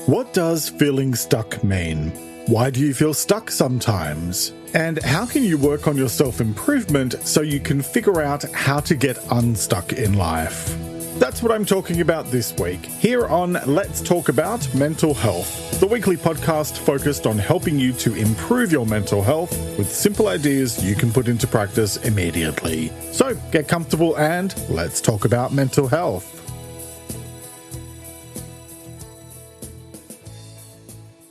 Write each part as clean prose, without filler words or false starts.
What does feeling stuck mean? Why do you feel stuck sometimes? And how can you work on your self-improvement so you can figure out how to get unstuck in life? That's what I'm talking about this week, here on Let's Talk About Mental Health, the weekly podcast focused on helping you to improve your mental health with simple ideas you can put into practice immediately. So get comfortable and let's talk about mental health.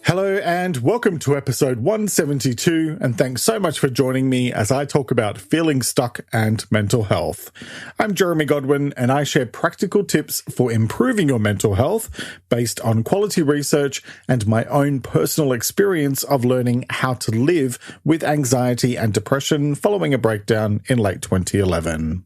Hello and welcome to episode 172, and thanks so much for joining me as I talk about feeling stuck and mental health. I'm Jeremy Godwin and I share practical tips for improving your mental health based on quality research and my own personal experience of learning how to live with anxiety and depression following a breakdown in late 2011.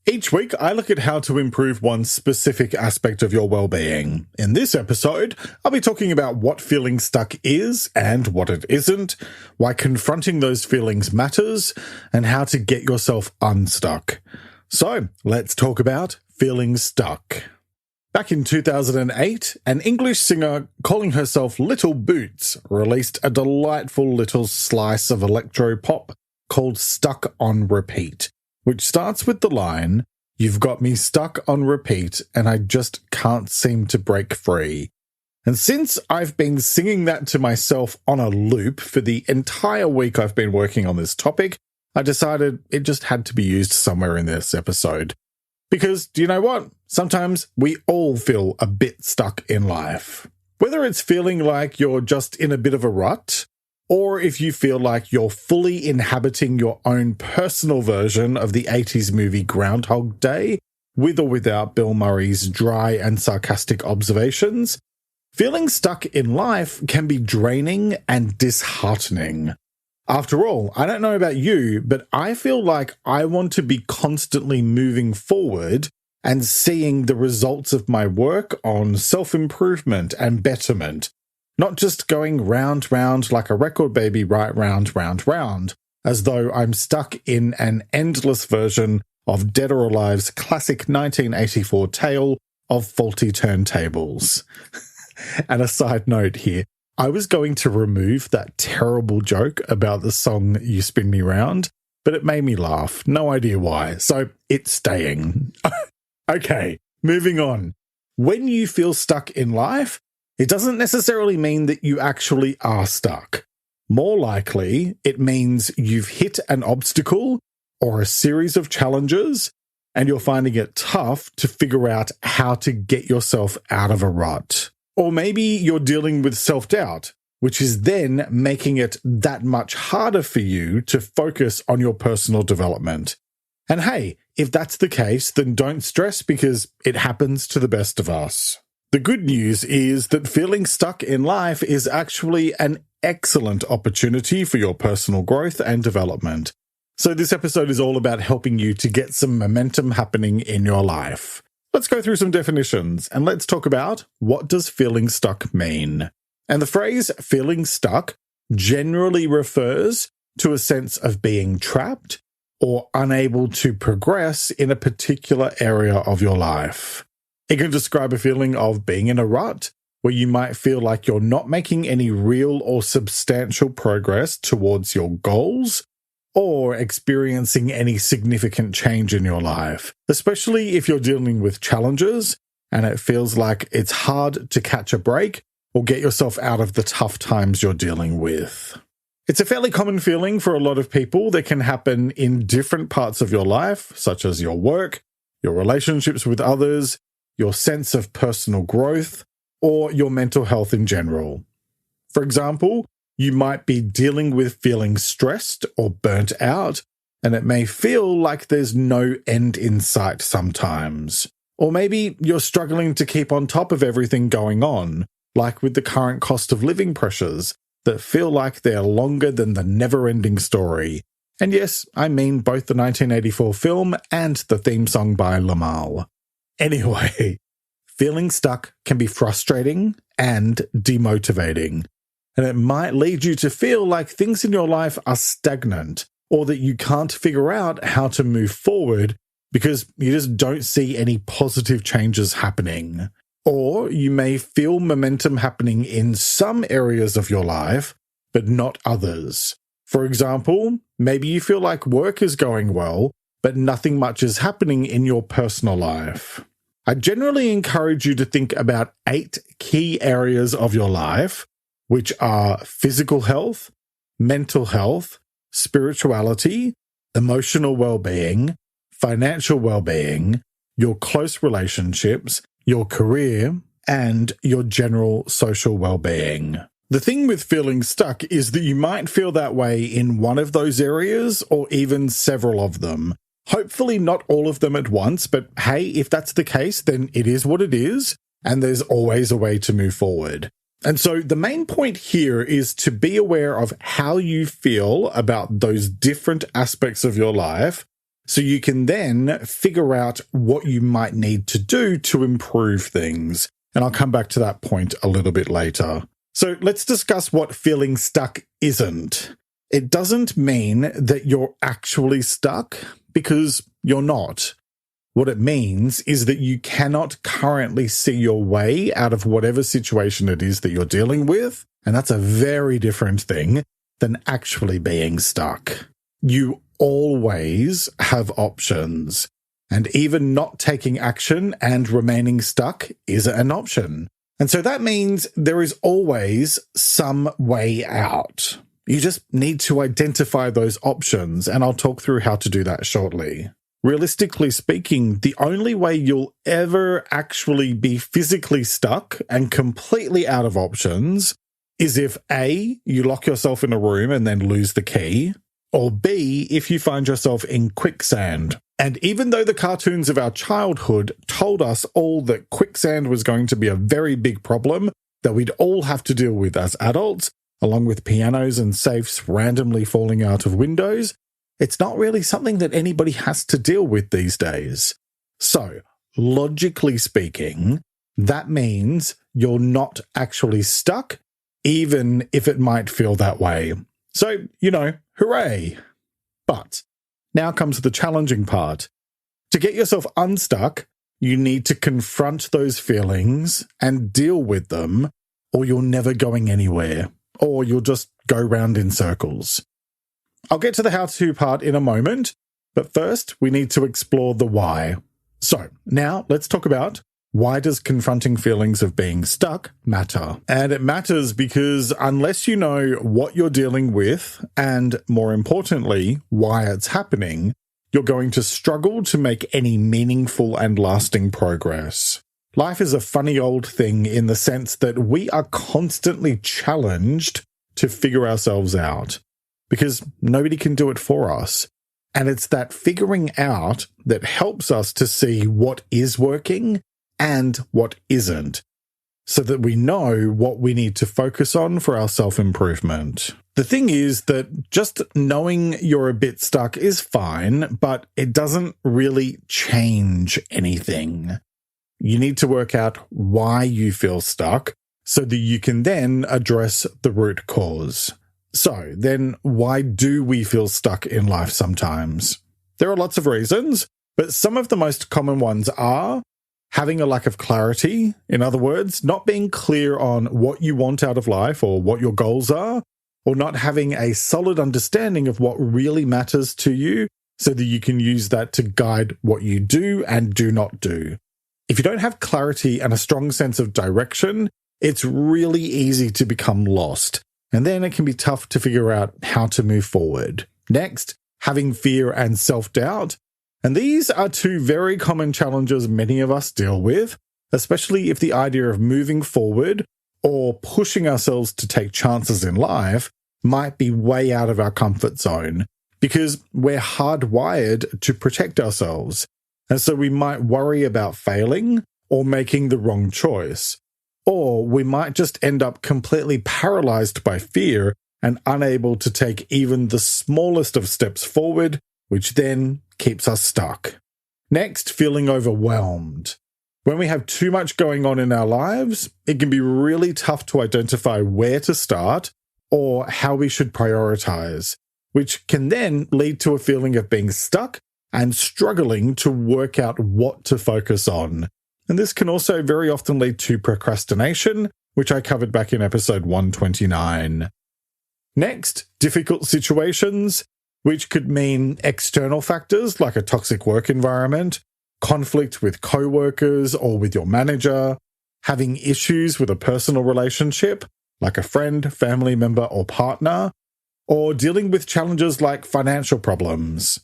Each week, I look at how to improve one specific aspect of your well-being. In this episode, I'll be talking about what feeling stuck is and what it isn't, why confronting those feelings matters, and how to get yourself unstuck. So, let's talk about feeling stuck. Back in 2008, an English singer calling herself Little Boots released a delightful little slice of electro-pop called Stuck on Repeat, which starts with the line, "You've got me stuck on repeat and I just can't seem to break free." And since I've been singing that to myself on a loop for the entire week I've been working on this topic, I decided it just had to be used somewhere in this episode. Because, do you know what? Sometimes we all feel a bit stuck in life. Whether it's feeling like you're just in a bit of a rut, or if you feel like you're fully inhabiting your own personal version of the 80s movie Groundhog Day, with or without Bill Murray's dry and sarcastic observations, feeling stuck in life can be draining and disheartening. After all, I don't know about you, but I feel like I want to be constantly moving forward and seeing the results of my work on self-improvement and betterment, not just going round, like a record baby, right round, as though I'm stuck in an endless version of Dead or Alive's classic 1984 tale of faulty turntables. And a side note here, I was going to remove that terrible joke about the song You Spin Me Round, but it made me laugh. No idea why, so it's staying. Okay, moving on. When you feel stuck in life, it doesn't necessarily mean that you actually are stuck. More likely, it means you've hit an obstacle or a series of challenges, and you're finding it tough to figure out how to get yourself out of a rut. Or maybe you're dealing with self-doubt, which is then making it that much harder for you to focus on your personal development. And hey, if that's the case, then don't stress because it happens to the best of us. The good news is that feeling stuck in life is actually an excellent opportunity for your personal growth and development. So this episode is all about helping you to get some momentum happening in your life. Let's go through some definitions and let's talk about what does feeling stuck mean. And the phrase feeling stuck generally refers to a sense of being trapped or unable to progress in a particular area of your life. It can describe a feeling of being in a rut, where you might feel like you're not making any real or substantial progress towards your goals, or experiencing any significant change in your life, especially if you're dealing with challenges and it feels like it's hard to catch a break or get yourself out of the tough times you're dealing with. It's a fairly common feeling for a lot of people that can happen in different parts of your life, such as your work, your relationships with others, your sense of personal growth, or your mental health in general. For example, you might be dealing with feeling stressed or burnt out, and it may feel like there's no end in sight sometimes. Or maybe you're struggling to keep on top of everything going on, like with the current cost of living pressures that feel like they're longer than the never-ending story. And yes, I mean both the 1984 film and the theme song by Lamal. Anyway, feeling stuck can be frustrating and demotivating, and it might lead you to feel like things in your life are stagnant or that you can't figure out how to move forward because you just don't see any positive changes happening. Or you may feel momentum happening in some areas of your life, but not others. For example, maybe you feel like work is going well, but nothing much is happening in your personal life. I generally encourage you to think about 8 key areas of your life, which are physical health, mental health, spirituality, emotional well-being, financial well-being, your close relationships, your career, and your general social well-being. The thing with feeling stuck is that you might feel that way in one of those areas or even several of them. Hopefully not all of them at once, but hey, if that's the case, then it is what it is, and there's always a way to move forward. And so the main point here is to be aware of how you feel about those different aspects of your life, so you can then figure out what you might need to do to improve things. And I'll come back to that point a little bit later. So let's discuss what feeling stuck isn't. It doesn't mean that you're actually stuck, because you're not. What it means is that you cannot currently see your way out of whatever situation it is that you're dealing with, and that's a very different thing than actually being stuck. You always have options, and even not taking action and remaining stuck is an option. And so that means there is always some way out. You just need to identify those options, and I'll talk through how to do that shortly. Realistically speaking, the only way you'll ever actually be physically stuck and completely out of options is if A, you lock yourself in a room and then lose the key, or B, if you find yourself in quicksand. And even though the cartoons of our childhood told us all that quicksand was going to be a very big problem that we'd all have to deal with as adults, along with pianos and safes randomly falling out of windows, it's not really something that anybody has to deal with these days. So, logically speaking, that means you're not actually stuck, even if it might feel that way. So, hooray! But now comes the challenging part. To get yourself unstuck, you need to confront those feelings and deal with them, or you're never going anywhere, or you'll just go round in circles. I'll get to the how-to part in a moment, but first we need to explore the why. So now let's talk about, why does confronting feelings of being stuck matter? And it matters because unless you know what you're dealing with, and more importantly, why it's happening, you're going to struggle to make any meaningful and lasting progress. Life is a funny old thing in the sense that we are constantly challenged to figure ourselves out, because nobody can do it for us. And it's that figuring out that helps us to see what is working and what isn't, so that we know what we need to focus on for our self-improvement. The thing is that just knowing you're a bit stuck is fine, but it doesn't really change anything. You need to work out why you feel stuck so that you can then address the root cause. So then, why do we feel stuck in life sometimes? There are lots of reasons, but some of the most common ones are having a lack of clarity. In other words, not being clear on what you want out of life or what your goals are, or not having a solid understanding of what really matters to you so that you can use that to guide what you do and do not do. If you don't have clarity and a strong sense of direction, it's really easy to become lost, and then it can be tough to figure out how to move forward. Next, having fear and self-doubt. And these are two very common challenges many of us deal with, especially if the idea of moving forward or pushing ourselves to take chances in life might be way out of our comfort zone, because we're hardwired to protect ourselves. And so we might worry about failing or making the wrong choice. Or we might just end up completely paralyzed by fear and unable to take even the smallest of steps forward, which then keeps us stuck. Next, feeling overwhelmed. When we have too much going on in our lives, it can be really tough to identify where to start or how we should prioritize, which can then lead to a feeling of being stuck and struggling to work out what to focus on. And this can also very often lead to procrastination, which I covered back in episode 129. Next, difficult situations, which could mean external factors like a toxic work environment, conflict with co-workers or with your manager, having issues with a personal relationship like a friend, family member, or partner, or dealing with challenges like financial problems.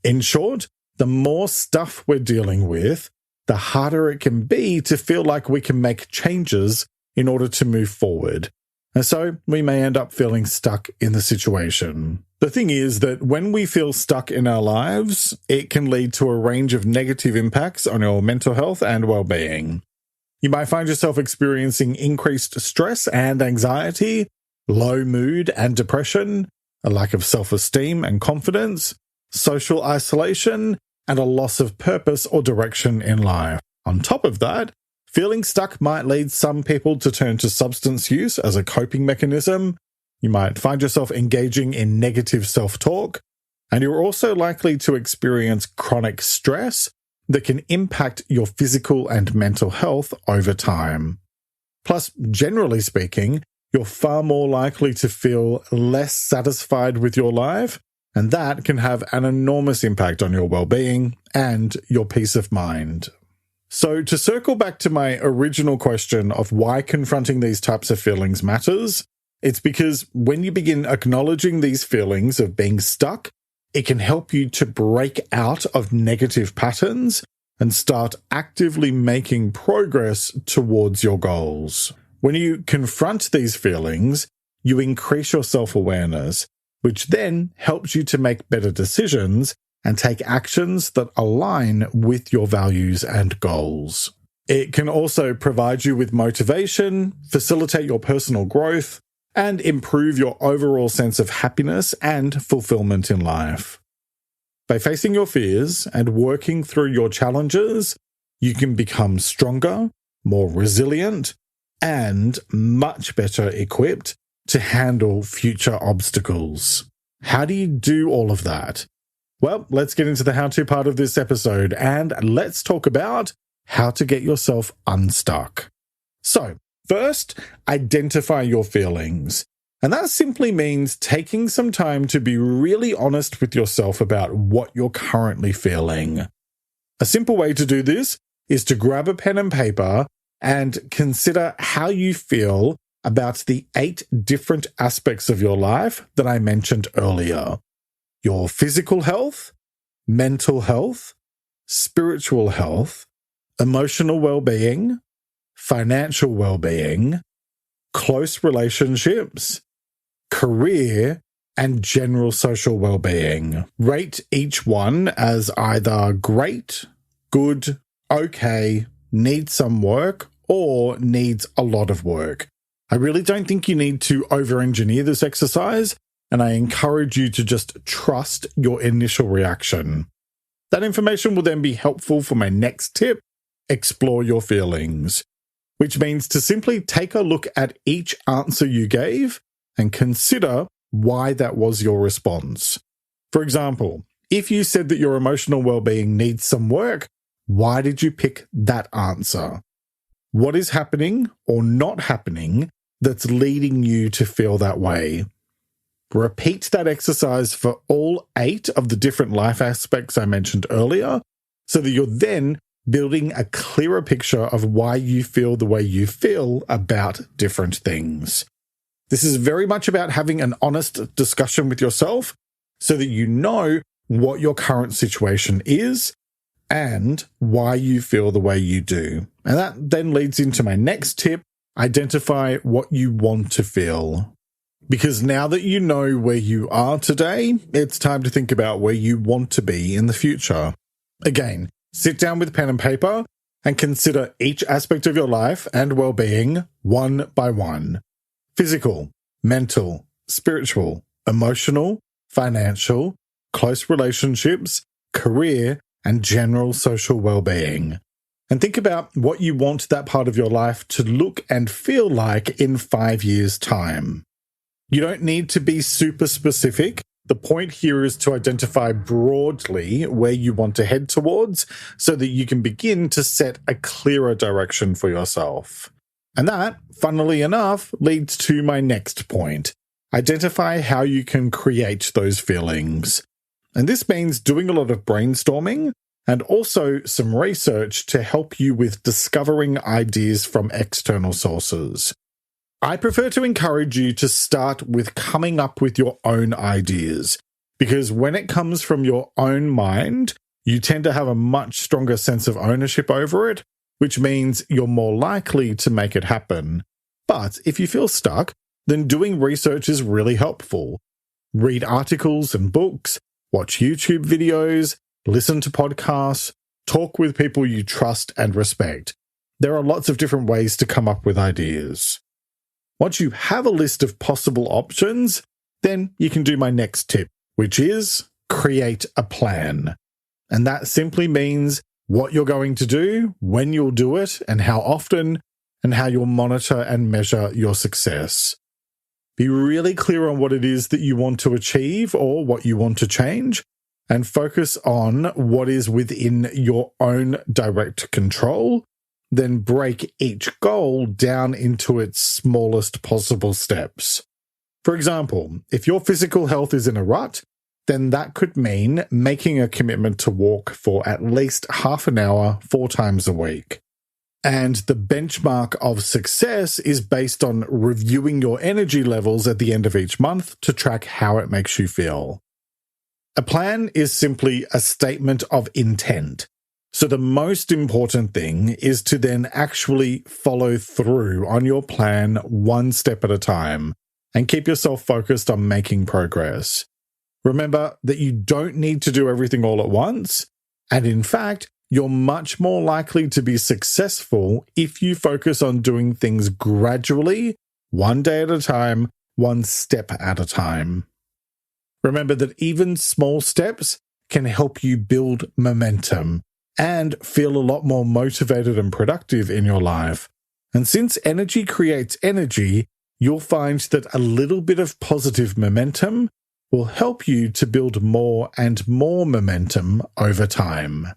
In short, the more stuff we're dealing with, the harder it can be to feel like we can make changes in order to move forward. And so we may end up feeling stuck in the situation. The thing is that when we feel stuck in our lives, it can lead to a range of negative impacts on your mental health and well-being. You might find yourself experiencing increased stress and anxiety, low mood and depression, a lack of self-esteem and confidence, social isolation, and a loss of purpose or direction in life. On top of that, feeling stuck might lead some people to turn to substance use as a coping mechanism. You might find yourself engaging in negative self-talk, and you're also likely to experience chronic stress that can impact your physical and mental health over time. Plus, generally speaking, you're far more likely to feel less satisfied with your life, and that can have an enormous impact on your well-being and your peace of mind. So to circle back to my original question of why confronting these types of feelings matters, it's because when you begin acknowledging these feelings of being stuck, it can help you to break out of negative patterns and start actively making progress towards your goals. When you confront these feelings, you increase your self-awareness, which then helps you to make better decisions and take actions that align with your values and goals. It can also provide you with motivation, facilitate your personal growth, and improve your overall sense of happiness and fulfillment in life. By facing your fears and working through your challenges, you can become stronger, more resilient, and much better equipped to handle future obstacles. How do you do all of that? Well, let's get into the how-to part of this episode, and let's talk about how to get yourself unstuck. So, first, identify your feelings. And that simply means taking some time to be really honest with yourself about what you're currently feeling. A simple way to do this is to grab a pen and paper and consider how you feel about the 8 different aspects of your life that I mentioned earlier. Your physical health, mental health, spiritual health, emotional well-being, financial well-being, close relationships, career, and general social well-being. Rate each one as either great, good, okay, needs some work, or needs a lot of work. I really don't think you need to over-engineer this exercise, and I encourage you to just trust your initial reaction. That information will then be helpful for my next tip, explore your feelings, which means to simply take a look at each answer you gave and consider why that was your response. For example, if you said that your emotional well-being needs some work, why did you pick that answer? What is happening or not happening that's leading you to feel that way? Repeat that exercise for all 8 of the different life aspects I mentioned earlier, so that you're then building a clearer picture of why you feel the way you feel about different things. This is very much about having an honest discussion with yourself so that you know what your current situation is and why you feel the way you do. And that then leads into my next tip, identify what you want to feel. Because now that you know where you are today, it's time to think about where you want to be in the future. Again, sit down with pen and paper and consider each aspect of your life and well-being one by one. Physical, mental, spiritual, emotional, financial, close relationships, career, and general social well-being. And think about what you want that part of your life to look and feel like in 5 years' time. You don't need to be super specific, The point here is to identify broadly where you want to head towards so that you can begin to set a clearer direction for yourself. And that, funnily enough, leads to my next point. Identify how you can create those feelings. And this means doing a lot of brainstorming and also some research to help you with discovering ideas from external sources. I prefer to encourage you to start with coming up with your own ideas, because when it comes from your own mind, you tend to have a much stronger sense of ownership over it, which means you're more likely to make it happen. But if you feel stuck, then doing research is really helpful. Read articles and books, watch YouTube videos, listen to podcasts, talk with people you trust and respect. There are lots of different ways to come up with ideas. Once you have a list of possible options, then you can do my next tip, which is create a plan. And that simply means what you're going to do, when you'll do it, and how often, and how you'll monitor and measure your success. Be really clear on what it is that you want to achieve or what you want to change, and focus on what is within your own direct control. Then break each goal down into its smallest possible steps. For example, if your physical health is in a rut, then that could mean making a commitment to walk for at least half an hour 4 times a week. And the benchmark of success is based on reviewing your energy levels at the end of each month to track how it makes you feel. A plan is simply a statement of intent. So the most important thing is to then actually follow through on your plan one step at a time and keep yourself focused on making progress. Remember that you don't need to do everything all at once. And in fact, you're much more likely to be successful if you focus on doing things gradually, one day at a time, one step at a time. Remember that even small steps can help you build momentum and feel a lot more motivated and productive in your life. And since energy creates energy, you'll find that a little bit of positive momentum will help you to build more and more momentum over time.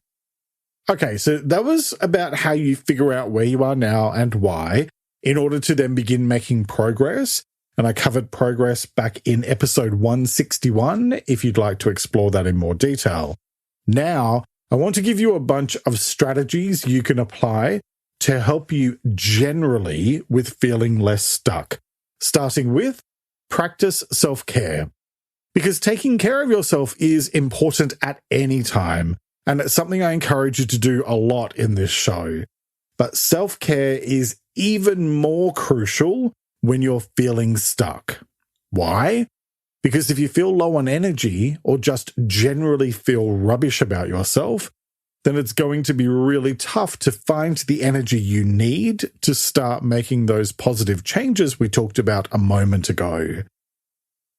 Okay, so that was about how you figure out where you are now and why, in order to then begin making progress. And I covered progress back in episode 161, if you'd like to explore that in more detail. Now, I want to give you a bunch of strategies you can apply to help you generally with feeling less stuck, starting with practice self-care. Because taking care of yourself is important at any time, and it's something I encourage you to do a lot in this show. But self-care is even more crucial when you're feeling stuck. Why? Because if you feel low on energy or just generally feel rubbish about yourself, then it's going to be really tough to find the energy you need to start making those positive changes we talked about a moment ago.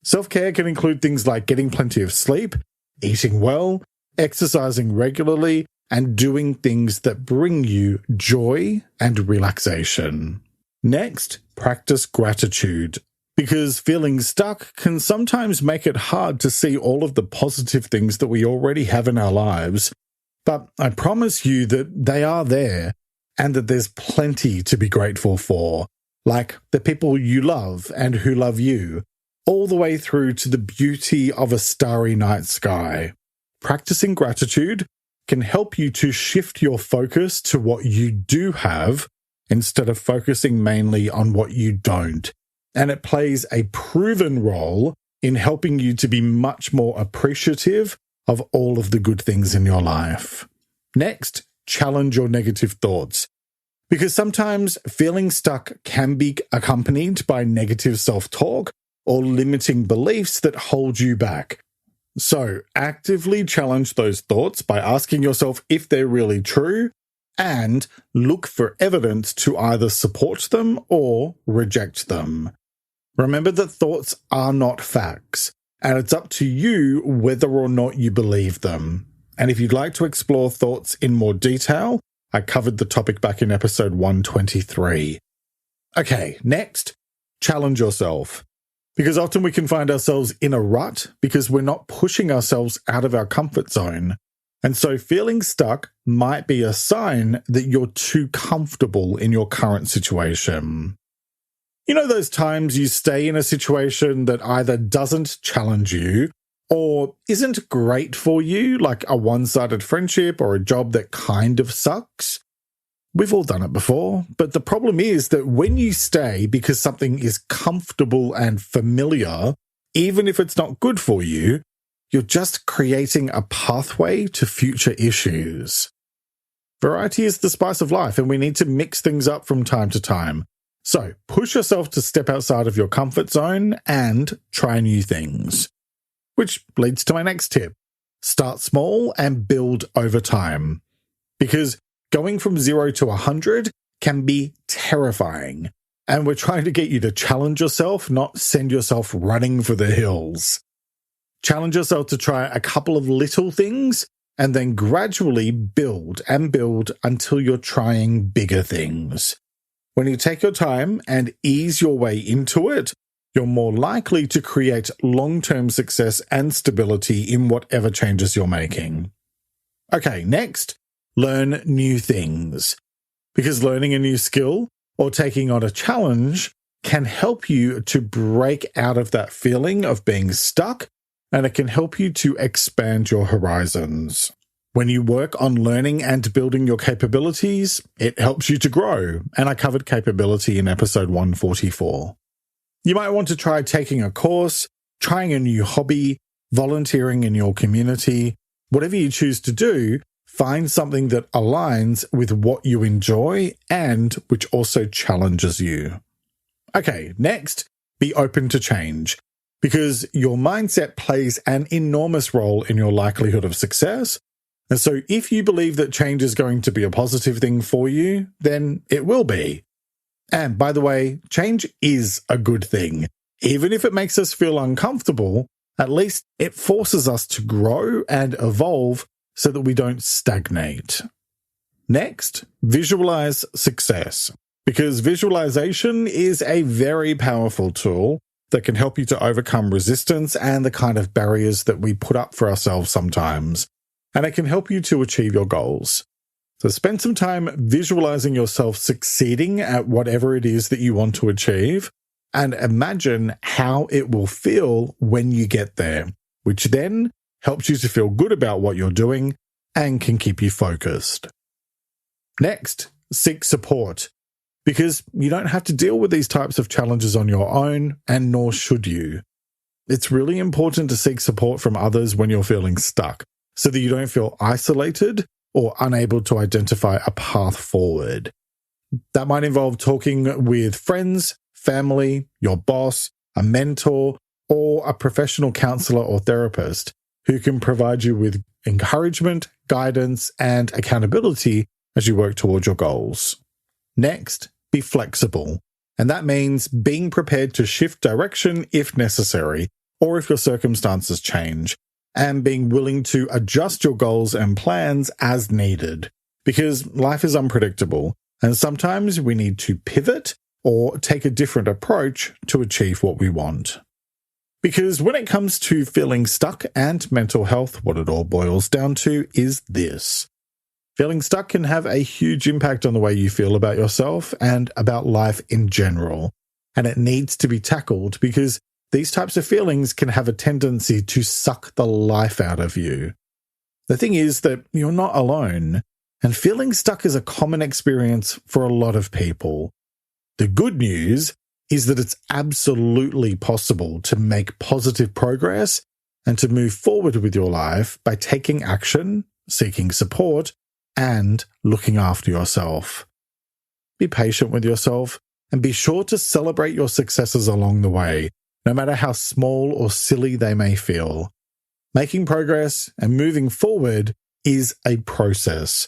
Self-care can include things like getting plenty of sleep, eating well, exercising regularly, and doing things that bring you joy and relaxation. Next, practice gratitude. Because feeling stuck can sometimes make it hard to see all of the positive things that we already have in our lives. But I promise you that they are there and that there's plenty to be grateful for, like the people you love and who love you, all the way through to the beauty of a starry night sky. Practicing gratitude can help you to shift your focus to what you do have instead of focusing mainly on what you don't. And it plays a proven role in helping you to be much more appreciative of all of the good things in your life. Next, challenge your negative thoughts. Because sometimes feeling stuck can be accompanied by negative self-talk or limiting beliefs that hold you back. So actively challenge those thoughts by asking yourself if they're really true, and look for evidence to either support them or reject them. Remember that thoughts are not facts, and it's up to you whether or not you believe them. And if you'd like to explore thoughts in more detail, I covered the topic back in episode 123. Okay, next, challenge yourself. Because often we can find ourselves in a rut because we're not pushing ourselves out of our comfort zone. And so feeling stuck might be a sign that you're too comfortable in your current situation. You know those times you stay in a situation that either doesn't challenge you or isn't great for you, like a one-sided friendship or a job that kind of sucks? We've all done it before, but the problem is that when you stay because something is comfortable and familiar, even if it's not good for you, you're just creating a pathway to future issues. Variety is the spice of life, and we need to mix things up from time to time. So push yourself to step outside of your comfort zone and try new things. Which leads to my next tip. Start small and build over time. Because going from 0 to 100 can be terrifying. And we're trying to get you to challenge yourself, not send yourself running for the hills. Challenge yourself to try a couple of little things and then gradually build and build until you're trying bigger things. When you take your time and ease your way into it, you're more likely to create long-term success and stability in whatever changes you're making. Okay, next, learn new things. Because learning a new skill or taking on a challenge can help you to break out of that feeling of being stuck, and it can help you to expand your horizons. When you work on learning and building your capabilities, it helps you to grow, and I covered capability in episode 144. You might want to try taking a course, trying a new hobby, volunteering in your community. Whatever you choose to do, find something that aligns with what you enjoy and which also challenges you. Okay, next, be open to change, because your mindset plays an enormous role in your likelihood of success. And so if you believe that change is going to be a positive thing for you, then it will be. And by the way, change is a good thing. Even if it makes us feel uncomfortable, at least it forces us to grow and evolve so that we don't stagnate. Next, visualize success, because visualization is a very powerful tool that can help you to overcome resistance and the kind of barriers that we put up for ourselves sometimes. And it can help you to achieve your goals. So spend some time visualizing yourself succeeding at whatever it is that you want to achieve, and imagine how it will feel when you get there, which then helps you to feel good about what you're doing and can keep you focused. Next, seek support, because you don't have to deal with these types of challenges on your own, and nor should you. It's really important to seek support from others when you're feeling stuck, so that you don't feel isolated or unable to identify a path forward. That might involve talking with friends, family, your boss, a mentor, or a professional counselor or therapist who can provide you with encouragement, guidance, and accountability as you work towards your goals. Next, be flexible. And that means being prepared to shift direction if necessary, or if your circumstances change, and being willing to adjust your goals and plans as needed, because life is unpredictable, and sometimes we need to pivot or take a different approach to achieve what we want. Because when it comes to feeling stuck and mental health, what it all boils down to is this. Feeling stuck can have a huge impact on the way you feel about yourself and about life in general, and it needs to be tackled because these types of feelings can have a tendency to suck the life out of you. The thing is that you're not alone, and feeling stuck is a common experience for a lot of people. The good news is that it's absolutely possible to make positive progress and to move forward with your life by taking action, seeking support, and looking after yourself. Be patient with yourself and be sure to celebrate your successes along the way, no matter how small or silly they may feel. Making progress and moving forward is a process,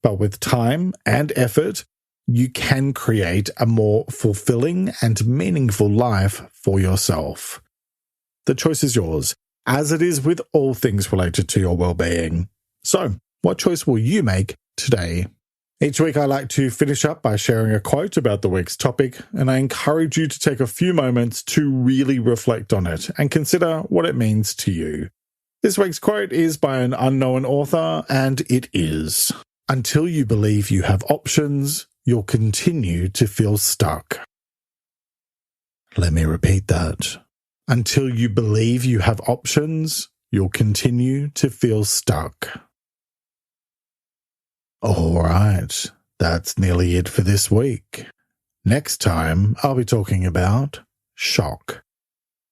but with time and effort, you can create a more fulfilling and meaningful life for yourself. The choice is yours, as it is with all things related to your well-being. So, what choice will you make today? Each week I like to finish up by sharing a quote about the week's topic, and I encourage you to take a few moments to really reflect on it and consider what it means to you. This week's quote is by an unknown author, and it is, "Until you believe you have options, you'll continue to feel stuck." Let me repeat that. Until you believe you have options, you'll continue to feel stuck. All right, that's nearly it for this week. Next time, I'll be talking about shock.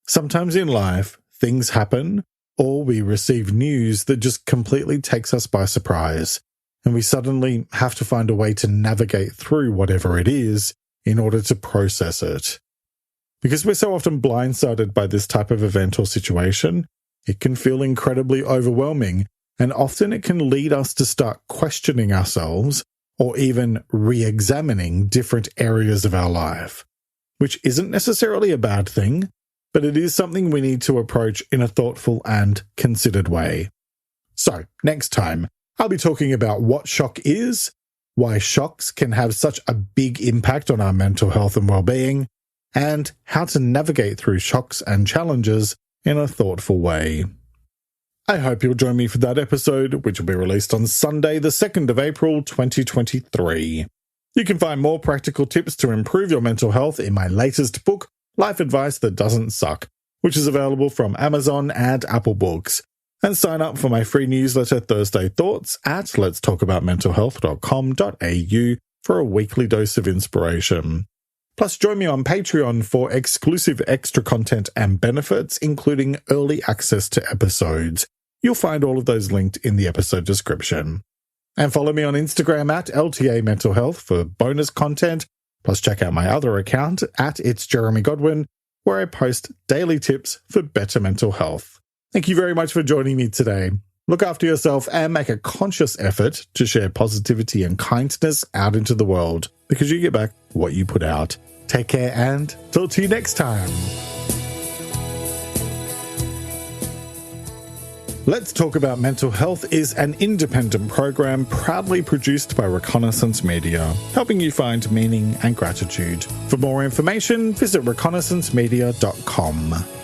Sometimes in life, things happen, or we receive news that just completely takes us by surprise, and we suddenly have to find a way to navigate through whatever it is in order to process it. Because we're so often blindsided by this type of event or situation, it can feel incredibly overwhelming, and often it can lead us to start questioning ourselves or even re-examining different areas of our life, which isn't necessarily a bad thing, but it is something we need to approach in a thoughtful and considered way. So, next time, I'll be talking about what shock is, why shocks can have such a big impact on our mental health and well-being, and how to navigate through shocks and challenges in a thoughtful way. I hope you'll join me for that episode, which will be released on Sunday, the 2nd of April, 2023. You can find more practical tips to improve your mental health in my latest book, Life Advice That Doesn't Suck, which is available from Amazon and Apple Books. And sign up for my free newsletter Thursday Thoughts at letstalkaboutmentalhealth.com.au for a weekly dose of inspiration. Plus, join me on Patreon for exclusive extra content and benefits, including early access to episodes. You'll find all of those linked in the episode description. And follow me on Instagram at LTA Mental Health for bonus content. Plus, check out my other account at It's Jeremy Godwin, where I post daily tips for better mental health. Thank you very much for joining me today. Look after yourself and make a conscious effort to share positivity and kindness out into the world, because you get back what you put out. Take care and talk to you next time. Let's Talk About Mental Health is an independent program proudly produced by Reconnaissance Media, helping you find meaning and gratitude. For more information, visit reconnaissancemedia.com.